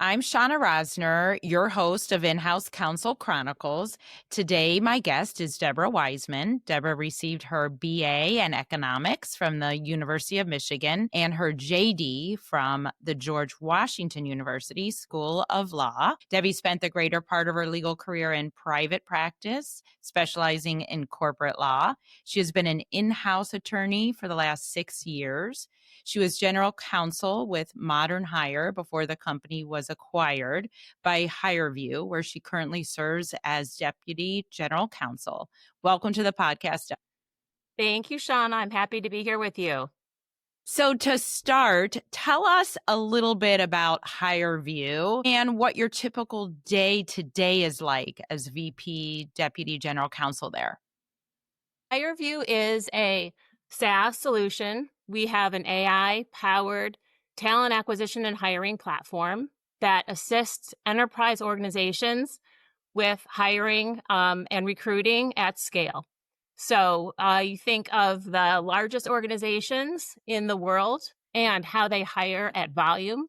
I'm Shawna Rosner, your host of In-House Counsel Chronicles. Today, my guest is Deborah Weisman. Deborah received her BA in economics from the University of Michigan and her JD from the George Washington University School of Law. Debbie spent the greater part of her legal career in private practice, specializing in corporate law. She has been an in-house attorney for the last 6 years. She was general counsel with Modern Hire before the company was acquired by HireVue, where she currently serves as deputy general counsel. Welcome to the podcast. Thank you, Shawna. I'm happy to be here with you. So to start, tell us a little bit about HireVue and what your typical day-to-day is like as VP Deputy General Counsel there. HireVue is a SaaS solution. We have an AI-powered talent acquisition and hiring platform that assists enterprise organizations with hiring and recruiting at scale. So you think of the largest organizations in the world and how they hire at volume.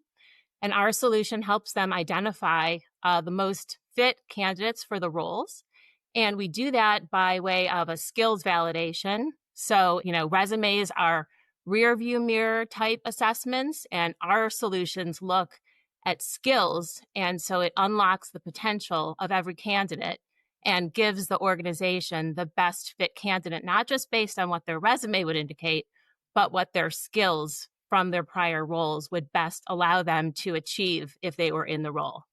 And our solution helps them identify the most fit candidates for the roles. And we do that by way of a skills validation. So, resumes are rear view mirror type assessments, and our solutions look at skills. And so it unlocks the potential of every candidate and gives the organization the best fit candidate, not just based on what their resume would indicate, but what their skills from their prior roles would best allow them to achieve if they were in the role.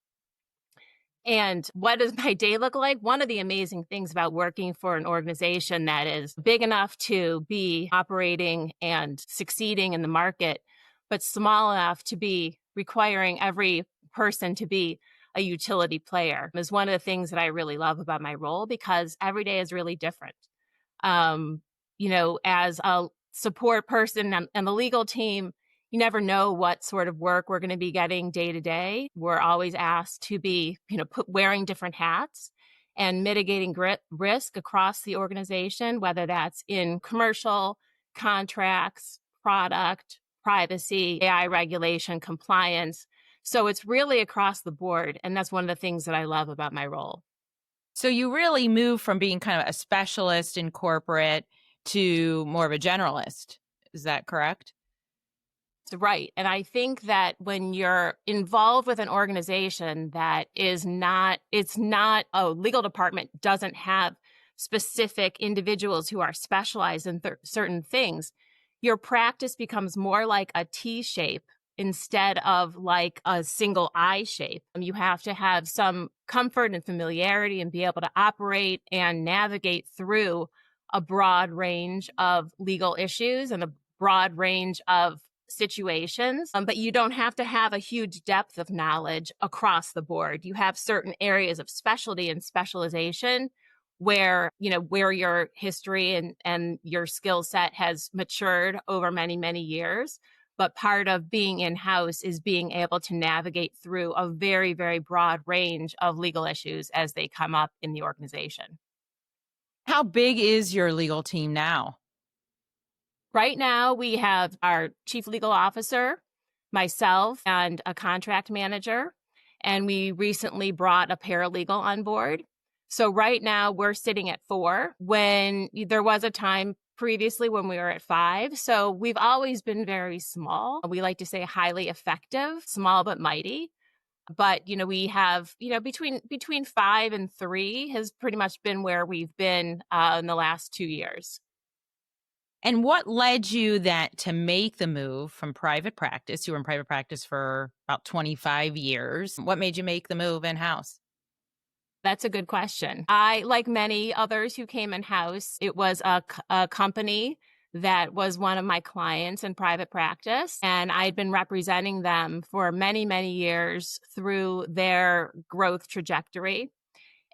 And what does my day look like? One of the amazing things about working for an organization that is big enough to be operating and succeeding in the market, but small enough to be requiring every person to be a utility player is one of the things that I really love about my role, because every day is really different. As a support person and the legal team, you never know what sort of work we're going to be getting day to day. We're always asked to be, wearing different hats and mitigating risk across the organization, whether that's in commercial, contracts, product, privacy, AI regulation, compliance. So it's really across the board. And that's one of the things that I love about my role. So you really move from being kind of a specialist in corporate to more of a generalist. Is that correct? Right. And I think that when you're involved with an organization that it's not a legal department doesn't have specific individuals who are specialized in certain things, your practice becomes more like a T shape instead of like a single I shape. You have to have some comfort and familiarity and be able to operate and navigate through a broad range of legal issues and a broad range of situations, but you don't have to have a huge depth of knowledge across the board. You have certain areas of specialty and specialization where your history and your skill set has matured over many, many years. But part of being in-house is being able to navigate through a very, very broad range of legal issues as they come up in the organization. How big is your legal team now? Right now, we have our chief legal officer, myself, and a contract manager. And we recently brought a paralegal on board. So right now, we're sitting at 4, when there was a time previously when we were at 5. So we've always been very small. We like to say highly effective, small but mighty. But, we have, between 5 and 3 has pretty much been where we've been in the last 2 years. And what led you to make the move from private practice? You were in private practice for about 25 years. What made you make the move in-house? That's a good question. I, like many others who came in-house, it was a company that was one of my clients in private practice. And I'd been representing them for many, many years through their growth trajectory.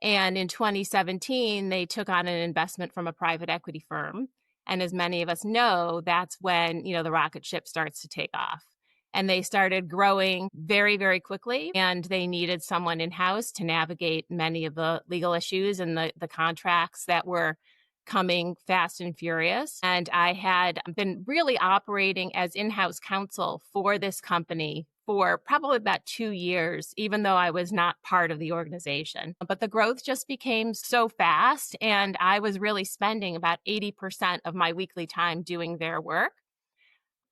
And in 2017, they took on an investment from a private equity firm. And as many of us know, that's when, the rocket ship starts to take off. And they started growing very, very quickly. And they needed someone in-house to navigate many of the legal issues and the contracts that were coming fast and furious. And I had been really operating as in-house counsel for this company for probably about 2 years, even though I was not part of the organization. But the growth just became so fast, and I was really spending about 80% of my weekly time doing their work.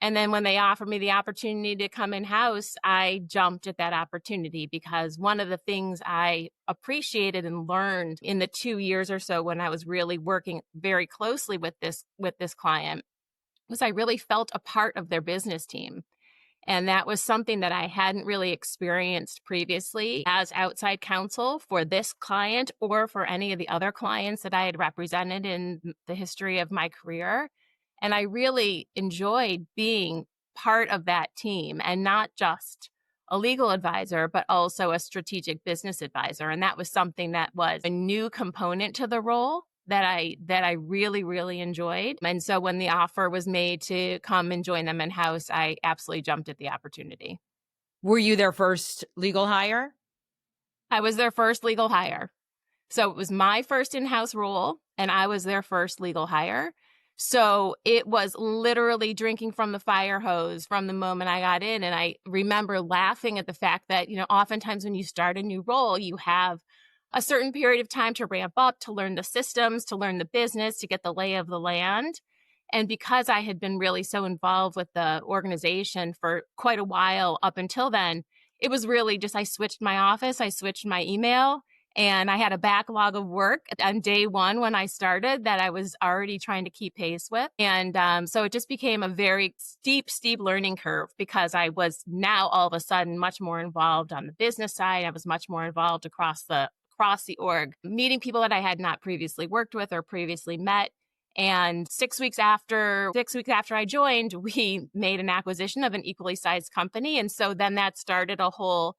And then when they offered me the opportunity to come in-house, I jumped at that opportunity because one of the things I appreciated and learned in the 2 years or so when I was really working very closely with this client was I really felt a part of their business team. And that was something that I hadn't really experienced previously as outside counsel for this client or for any of the other clients that I had represented in the history of my career. And I really enjoyed being part of that team and not just a legal advisor, but also a strategic business advisor. And that was something that was a new component to the role that I really, really enjoyed. And so when the offer was made to come and join them in-house, I absolutely jumped at the opportunity. Were you their first legal hire? I was their first legal hire. So it was my first in-house role, and I was their first legal hire. So it was literally drinking from the fire hose from the moment I got in. And I remember laughing at the fact that, oftentimes when you start a new role, you have a certain period of time to ramp up, to learn the systems, to learn the business, to get the lay of the land. And because I had been really so involved with the organization for quite a while up until then, it was really just I switched my office, I switched my email, and I had a backlog of work on day one when I started that I was already trying to keep pace with. And so it just became a very steep learning curve because I was now all of a sudden much more involved on the business side. I was much more involved across the org, meeting people that I had not previously worked with or previously met. And 6 weeks after I joined, we made an acquisition of an equally sized company. And so then that started a whole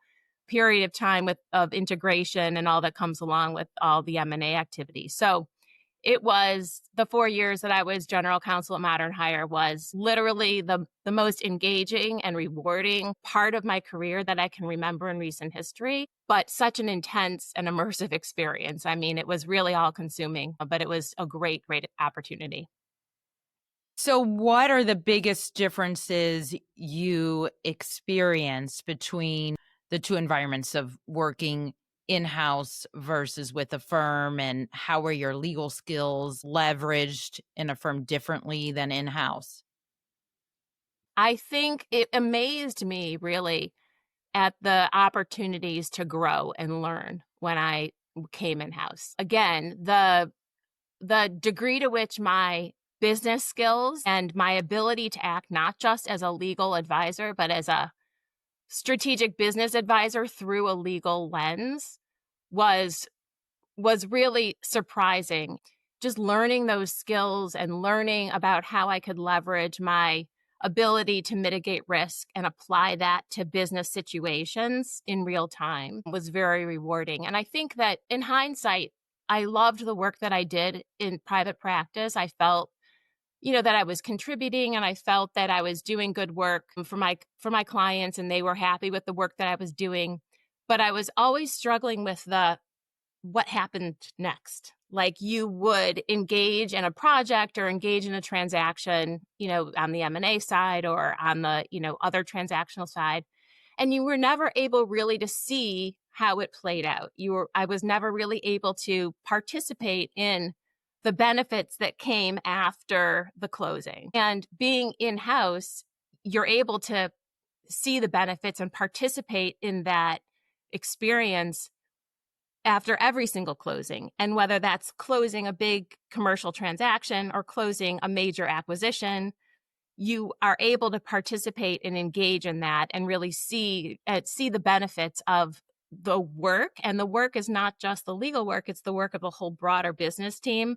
period of time of integration and all that comes along with all the M&A activity. So it was the 4 years that I was general counsel at Modern Hire was literally the most engaging and rewarding part of my career that I can remember in recent history, but such an intense and immersive experience. I mean, it was really all consuming, but it was a great opportunity. So what are the biggest differences you experienced between the two environments of working in-house versus with a firm, and how were your legal skills leveraged in a firm differently than in-house? I think it amazed me really at the opportunities to grow and learn when I came in-house. Again, the degree to which my business skills and my ability to act not just as a legal advisor, but as a strategic business advisor through a legal lens was really surprising. Just learning those skills and learning about how I could leverage my ability to mitigate risk and apply that to business situations in real time was very rewarding. And I think that in hindsight, I loved the work that I did in private practice. I felt that I was contributing, and I felt that I was doing good work for my clients, and they were happy with the work that I was doing. But I was always struggling with what happened next. Like, you would engage in a project or engage in a transaction, on the M&A side or on the, other transactional side. And you were never able really to see how it played out. I was never really able to participate in the benefits that came after the closing. And being in-house, you're able to see the benefits and participate in that experience after every single closing. And whether that's closing a big commercial transaction or closing a major acquisition, you are able to participate and engage in that and really see the benefits of the work. And the work is not just the legal work, it's the work of a whole broader business team.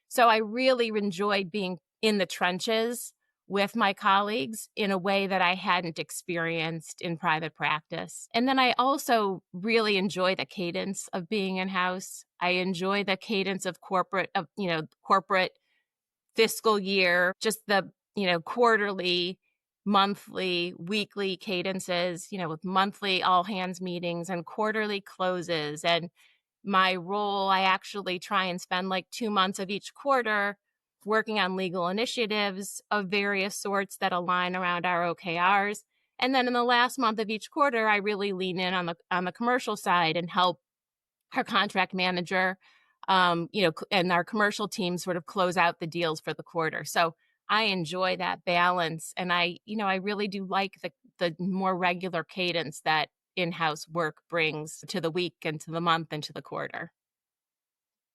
So I really enjoyed being in the trenches with my colleagues in a way that I hadn't experienced in private practice. And then I also really enjoy the cadence of being in-house. I enjoy the cadence of corporate fiscal year, just the, quarterly, monthly, weekly cadences, with monthly all hands meetings and quarterly closes. And my role, I actually try and spend like 2 months of each quarter working on legal initiatives of various sorts that align around our OKRs. And then in the last month of each quarter, I really lean in on the commercial side and help our contract manager, and our commercial team sort of close out the deals for the quarter. So I enjoy that balance, and I really do like the more regular cadence that in-house work brings to the week and to the month and to the quarter.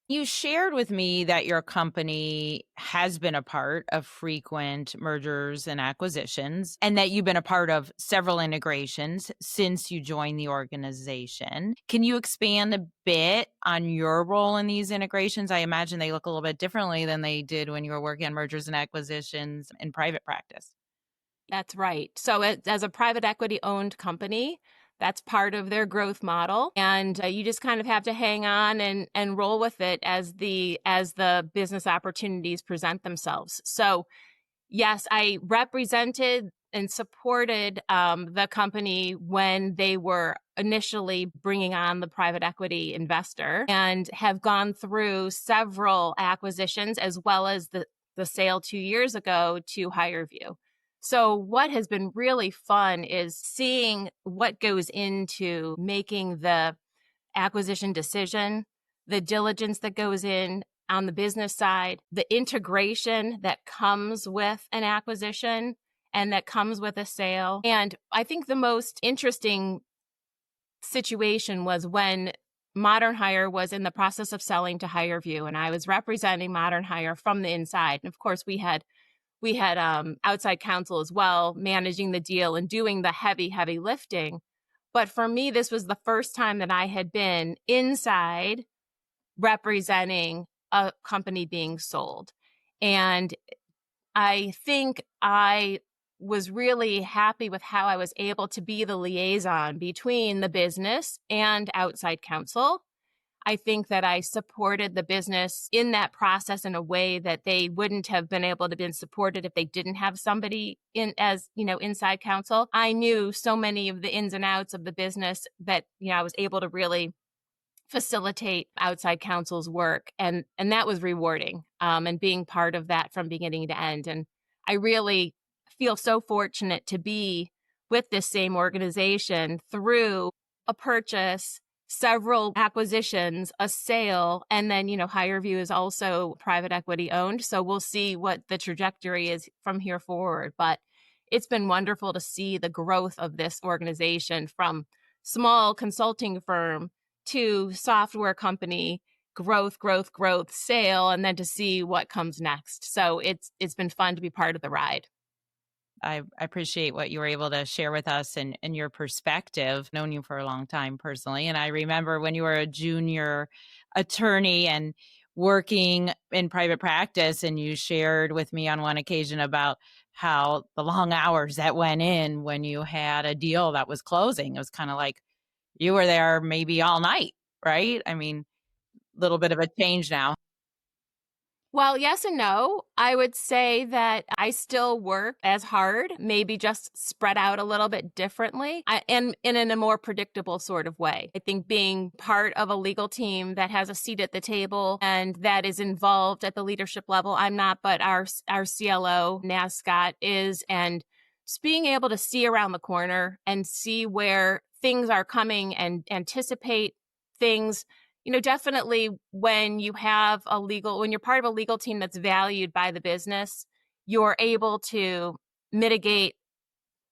You shared with me that your company has been a part of frequent mergers and acquisitions, and that you've been a part of several integrations since you joined the organization. Can you expand a bit on your role in these integrations? I imagine they look a little bit differently than they did when you were working on mergers and acquisitions in private practice. That's right. So as a private equity owned company, that's part of their growth model, and you just kind of have to hang on and roll with it as the business opportunities present themselves. So yes, I represented and supported the company when they were initially bringing on the private equity investor, and have gone through several acquisitions as well as the sale 2 years ago to HireVue. So what has been really fun is seeing what goes into making the acquisition decision, the diligence that goes in on the business side, the integration that comes with an acquisition and that comes with a sale. And I think the most interesting situation was when Modern Hire was in the process of selling to HireVue, and I was representing Modern Hire from the inside. And of course, we had outside counsel as well, managing the deal and doing the heavy lifting. But for me, this was the first time that I had been inside representing a company being sold. And I think I was really happy with how I was able to be the liaison between the business and outside counsel. I think that I supported the business in that process in a way that they wouldn't have been able to been supported if they didn't have somebody in as, inside counsel. I knew so many of the ins and outs of the business that, I was able to really facilitate outside counsel's work, and that was rewarding, and being part of that from beginning to end. And I really feel so fortunate to be with this same organization through a purchase, several acquisitions, a sale, and then HireVue is also private equity owned, so we'll see what the trajectory is from here forward. But it's been wonderful to see the growth of this organization from small consulting firm to software company, growth, sale, and then to see what comes next. So it's been fun to be part of the ride. I appreciate what you were able to share with us and your perspective. Known you for a long time personally. And I remember when you were a junior attorney and working in private practice, and you shared with me on one occasion about how the long hours that went in when you had a deal that was closing. It was kind of like you were there maybe all night, right? I mean, a little bit of a change now. Well, yes and no. I would say that I still work as hard, maybe just spread out a little bit differently, and in a more predictable sort of way. I think being part of a legal team that has a seat at the table and that is involved at the leadership level, I'm not, but our CLO NASCOT is, and just being able to see around the corner and see where things are coming and anticipate things. Definitely when you're part of a legal team that's valued by the business, you're able to mitigate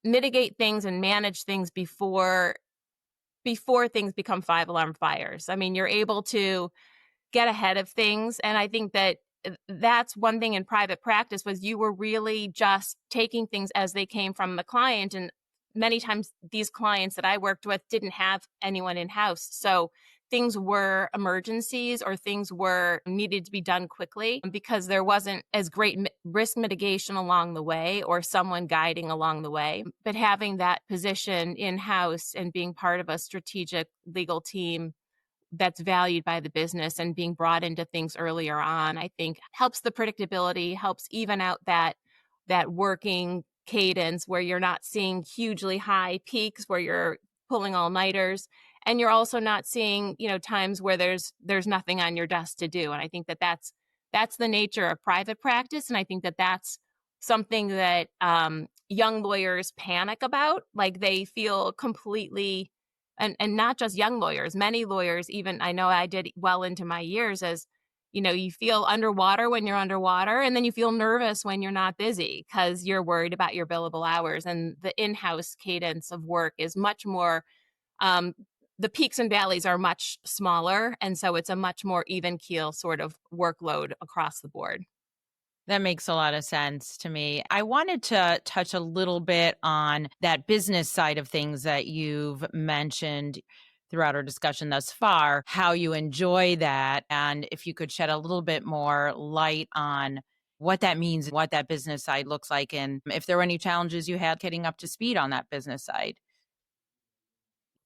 things and manage things before things become five alarm fires. I mean, you're able to get ahead of things. And I think that that's one thing in private practice was you were really just taking things as they came from the client. And many times these clients that I worked with didn't have anyone in house. So things were emergencies or things were needed to be done quickly because there wasn't as great risk mitigation along the way or someone guiding along the way. But having that position in house and being part of a strategic legal team that's valued by the business and being brought into things earlier on, I think helps the predictability, helps even out that working cadence where you're not seeing hugely high peaks where you're pulling all-nighters, and you're also not seeing, times where there's nothing on your desk to do. And I think that that's the nature of private practice, and I think that that's something that young lawyers panic about. Like they feel completely, and not just young lawyers, many lawyers, even I know I did well into my years as, you feel underwater when you're underwater, and then you feel nervous when you're not busy because you're worried about your billable hours. And the in-house cadence of work is much more, um, the peaks and valleys are much smaller. And so it's a much more even keel sort of workload across the board. That makes a lot of sense to me. I wanted to touch a little bit on that business side of things that you've mentioned throughout our discussion thus far, how you enjoy that, and if you could shed a little bit more light on what that means, what that business side looks like, and if there were any challenges you had getting up to speed on that business side.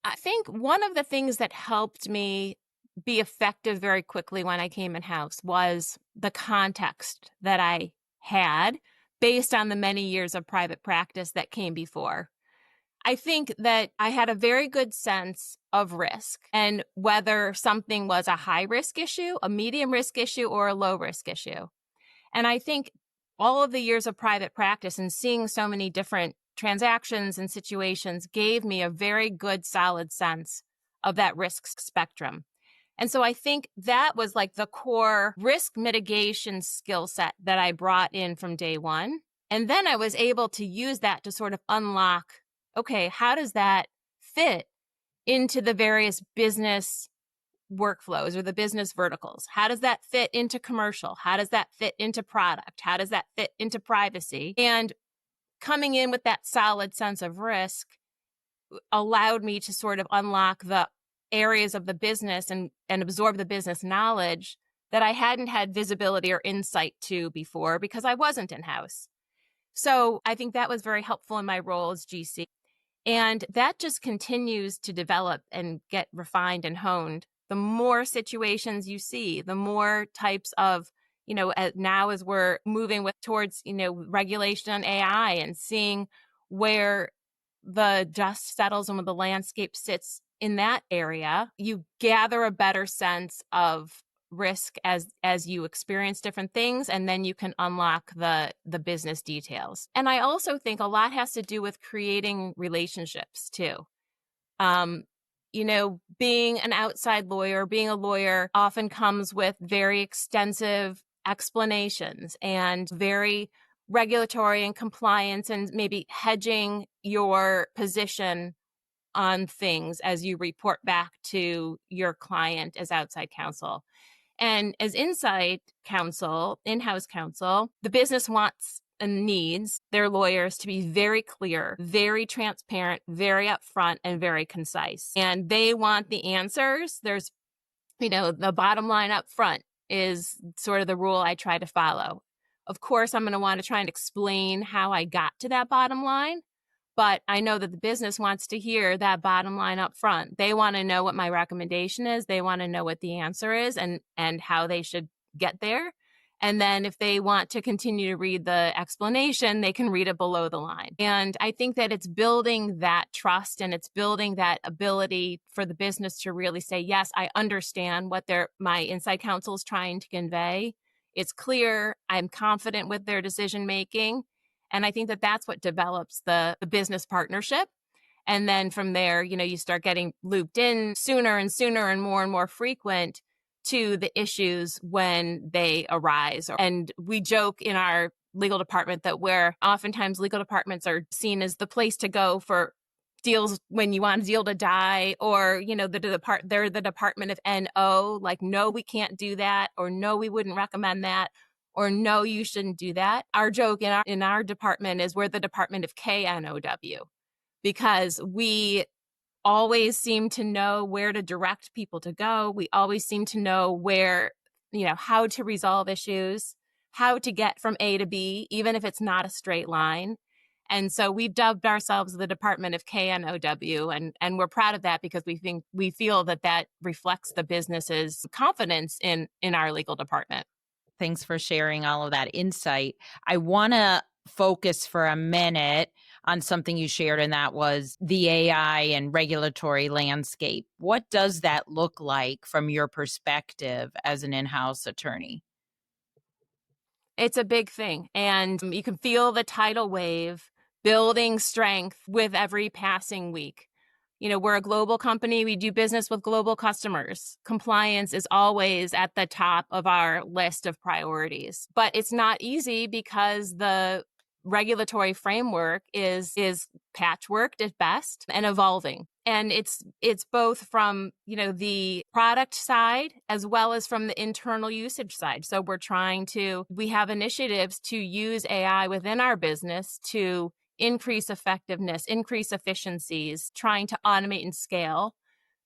I think one of the things that helped me be effective very quickly when I came in house was the context that I had based on the many years of private practice that came before. I think that I had a very good sense of risk and whether something was a high risk issue, a medium risk issue, or a low risk issue. And I think all of the years of private practice and seeing so many different transactions and situations gave me a very good, solid sense of that risk spectrum. And so I think that was like the core risk mitigation skill set that I brought in from day one. And then I was able to use that to sort of unlock, okay, how does that fit into the various business workflows or the business verticals? How does that fit into commercial? How does that fit into product? How does that fit into privacy? And coming in with that solid sense of risk allowed me to sort of unlock the areas of the business and absorb the business knowledge that I hadn't had visibility or insight to before because I wasn't in house. So I think that was very helpful in my role as GC. And that just continues to develop and get refined and honed. The more situations you see, the more types of, now as we're moving towards, regulation on AI and seeing where the dust settles and where the landscape sits in that area, you gather a better sense of risk as you experience different things, and then you can unlock the business details. And I also think a lot has to do with creating relationships too. Being an outside lawyer, being a lawyer often comes with very extensive explanations and very regulatory and compliance and maybe hedging your position on things as you report back to your client as outside counsel. And as inside counsel, in-house counsel, the business wants and needs their lawyers to be very clear, very transparent, very upfront, and very concise. And they want the answers. There's, the bottom line up front is sort of the rule I try to follow. Of course, I'm going to want to try and explain how I got to that bottom line. But I know that the business wants to hear that bottom line up front. They want to know what my recommendation is. They want to know what the answer is and how they should get there. And then if they want to continue to read the explanation, they can read it below the line. And I think that it's building that trust and it's building that ability for the business to really say, yes, I understand what my inside counsel is trying to convey. It's clear. I'm confident with their decision making. And I think that that's what develops the business partnership. And then from there, you start getting looped in sooner and more frequent to the issues when they arise. And we joke in our legal department that where oftentimes legal departments are seen as the place to go for deals when you want a deal to die, or, they're the department of NO, like, no, we can't do that, or no, we wouldn't recommend that, or no, you shouldn't do that. Our joke in our department is we're the department of KNOW because we always seem to know where to direct people to go. We always seem to know where, how to resolve issues, how to get from A to B, even if it's not a straight line. And so we've dubbed ourselves the Department of KNOW, and we're proud of that because we feel that reflects the business's confidence in our legal department. Thanks for sharing all of that insight. I want to focus for a minute on something you shared, and that was the AI and regulatory landscape. What does that look like from your perspective as an in-house attorney? It's a big thing. And you can feel the tidal wave building strength with every passing week. We're a global company. We do business with global customers. Compliance is always at the top of our list of priorities. But it's not easy because the regulatory framework is patchworked at best and evolving. And it's both from, the product side as well as from the internal usage side. So we have initiatives to use AI within our business to increase effectiveness, increase efficiencies, trying to automate and scale.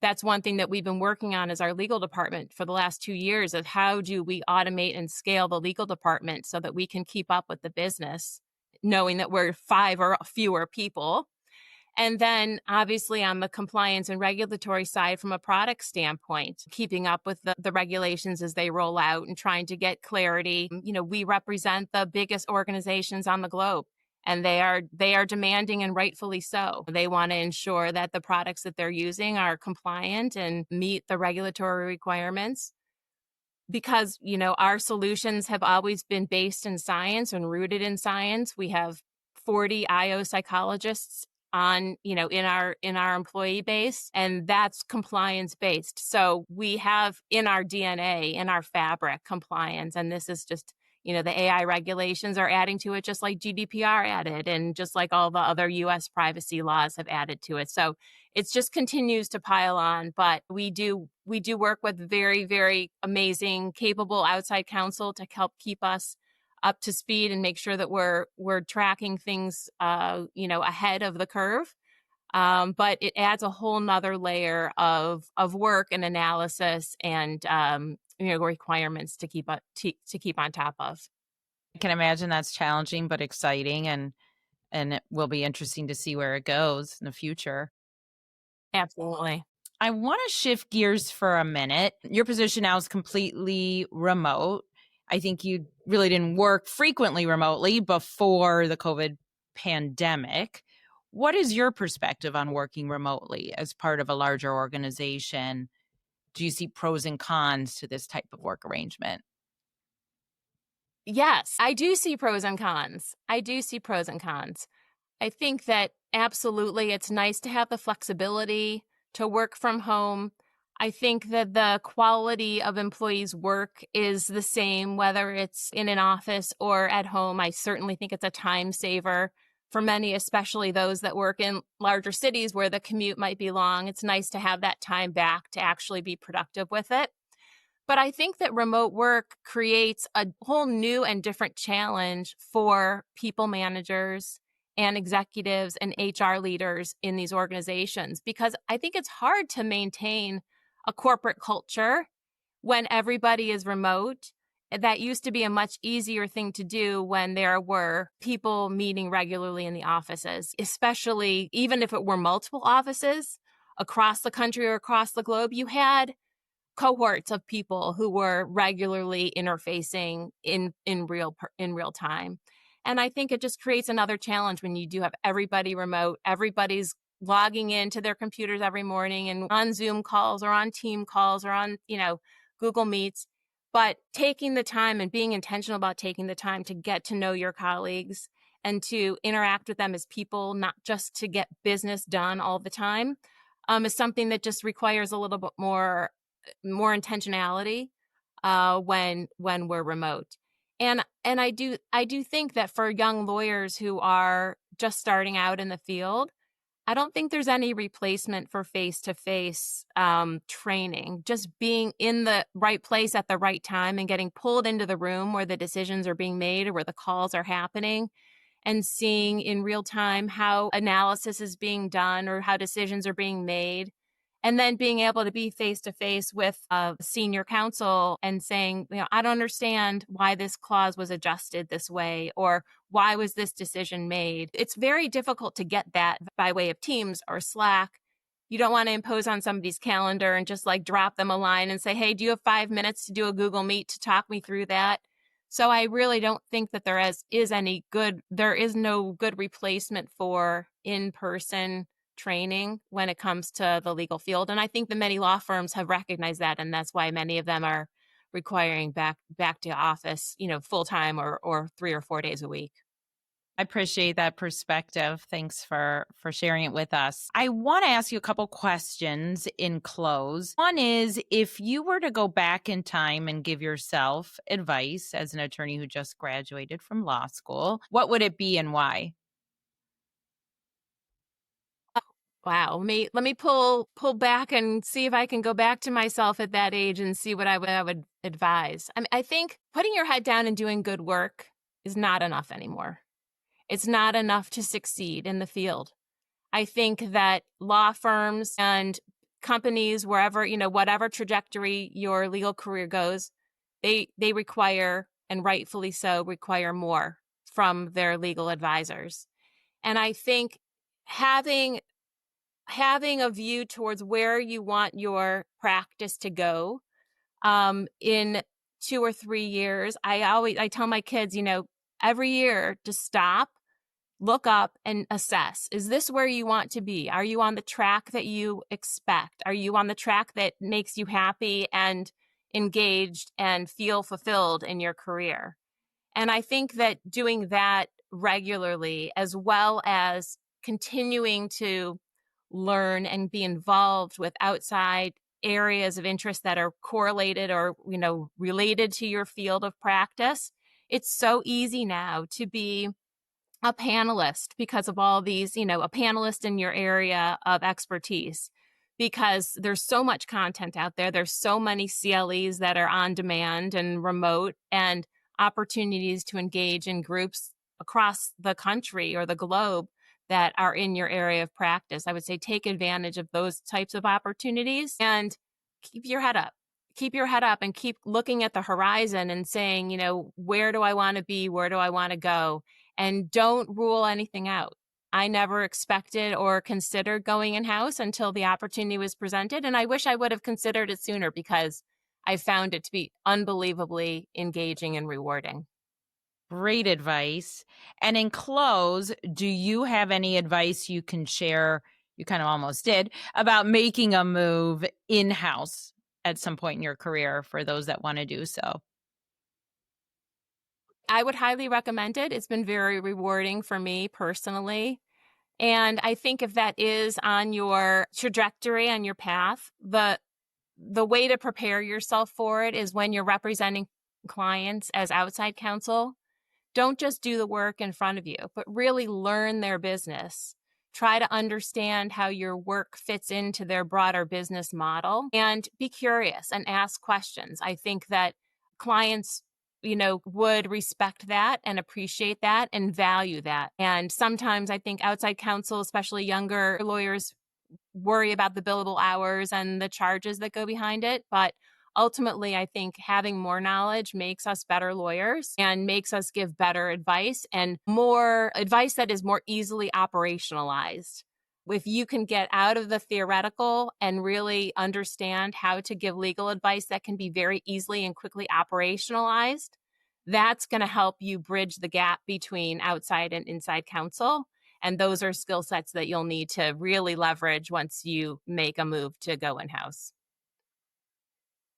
That's one thing that we've been working on as our legal department for the last 2 years of how do we automate and scale the legal department so that we can keep up with the business, knowing that we're 5 or fewer people. And then obviously on the compliance and regulatory side from a product standpoint, keeping up with the regulations as they roll out and trying to get clarity. We represent the biggest organizations on the globe. And they are demanding, and rightfully so. They want to ensure that the products that they're using are compliant and meet the regulatory requirements. Because, our solutions have always been based in science and rooted in science. We have 40 IO psychologists in our employee base, and that's compliance based. So we have in our DNA, in our fabric, compliance. And this is just, the AI regulations are adding to it, just like GDPR added, and just like all the other US privacy laws have added to it. So it just continues to pile on. But we do work with very, very amazing, capable outside counsel to help keep us up to speed and make sure that we're tracking things, ahead of the curve. But it adds a whole nother layer of work and analysis and, requirements to keep on top of. I can imagine that's challenging but exciting, and it will be interesting to see where it goes in the future. Absolutely. I want to shift gears for a minute. Your position now is completely remote. I think you really didn't work frequently remotely before the COVID pandemic. What is your perspective on working remotely as part of a larger organization? Do you see pros and cons to this type of work arrangement? Yes, I do see pros and cons. I think that absolutely it's nice to have the flexibility to work from home. I think that the quality of employees' work is the same, whether it's in an office or at home. I certainly think it's a time saver for many, especially those that work in larger cities where the commute might be long. It's nice to have that time back to actually be productive with it. But I think that remote work creates a whole new and different challenge for people managers and executives and HR leaders in these organizations, because I think it's hard to maintain a corporate culture when everybody is remote. That used to be a much easier thing to do when there were people meeting regularly in the offices, especially even if it were multiple offices across the country or across the globe. You had cohorts of people who were regularly interfacing in real time. And I think it just creates another challenge when you do have everybody remote. Everybody's logging into their computers every morning and on Zoom calls or on team calls or on, Google Meets. But taking the time and being intentional about taking the time to get to know your colleagues and to interact with them as people, not just to get business done all the time, is something that just requires a little bit more intentionality when we're remote. And I do think that for young lawyers who are just starting out in the field, I don't think there's any replacement for face-to-face training. Just being in the right place at the right time and getting pulled into the room where the decisions are being made or where the calls are happening, and seeing in real time how analysis is being done or how decisions are being made. And then being able to be face to face with a senior counsel and saying, I don't understand why this clause was adjusted this way, or why was this decision made? It's very difficult to get that by way of Teams or Slack. You don't want to impose on somebody's calendar and just like drop them a line and say, hey, do you have 5 minutes to do a Google Meet to talk me through that? So I really don't think that there is no good replacement for in-person training when it comes to the legal field. And I think that many law firms have recognized that, and that's why many of them are requiring back to office, full time or 3 or 4 days a week. I appreciate that perspective. Thanks for sharing it with us. I want to ask you a couple questions in close. One is, if you were to go back in time and give yourself advice as an attorney who just graduated from law school, what would it be and why? Wow. Let me pull back and see if I can go back to myself at that age and see what I would advise. I think putting your head down and doing good work is not enough anymore. It's not enough to succeed in the field. I think that law firms and companies, wherever, whatever trajectory your legal career goes, they require, and rightfully so, require more from their legal advisors. And I think having a view towards where you want your practice to go in 2 or 3 years, I tell my kids, every year to stop, look up, and assess. Is this where you want to be? Are you on the track that you expect? Are you on the track that makes you happy and engaged and feel fulfilled in your career? And I think that doing that regularly, as well as continuing to learn and be involved with outside areas of interest that are correlated or, related to your field of practice, it's so easy now to be a panelist because of all these, a panelist in your area of expertise, because there's so much content out there. There's so many CLEs that are on demand and remote, and opportunities to engage in groups across the country or the globe that are in your area of practice. I would say take advantage of those types of opportunities and keep your head up. Keep your head up and keep looking at the horizon and saying, where do I want to be? Where do I want to go? And don't rule anything out. I never expected or considered going in-house until the opportunity was presented. And I wish I would have considered it sooner, because I found it to be unbelievably engaging and rewarding. Great advice. And in close, do you have any advice you can share? You kind of almost did, about making a move in-house at some point in your career for those that want to do so. I would highly recommend it. It's been very rewarding for me personally. And I think if that is on your trajectory, on your path, the way to prepare yourself for it is when you're representing clients as outside counsel. Don't just do the work in front of you, but really learn their business. Try to understand how your work fits into their broader business model, and be curious and ask questions. I think that clients, would respect that and appreciate that and value that. And sometimes I think outside counsel, especially younger lawyers, worry about the billable hours and the charges that go behind it. But ultimately, I think having more knowledge makes us better lawyers and makes us give better advice, and more advice that is more easily operationalized. If you can get out of the theoretical and really understand how to give legal advice that can be very easily and quickly operationalized, that's going to help you bridge the gap between outside and inside counsel. And those are skill sets that you'll need to really leverage once you make a move to go in-house.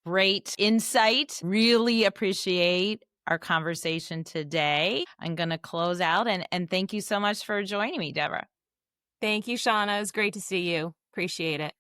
Great insight. Really appreciate our conversation today. I'm going to close out and thank you so much for joining me, Deborah. Thank you, Shawna. It was great to see you. Appreciate it.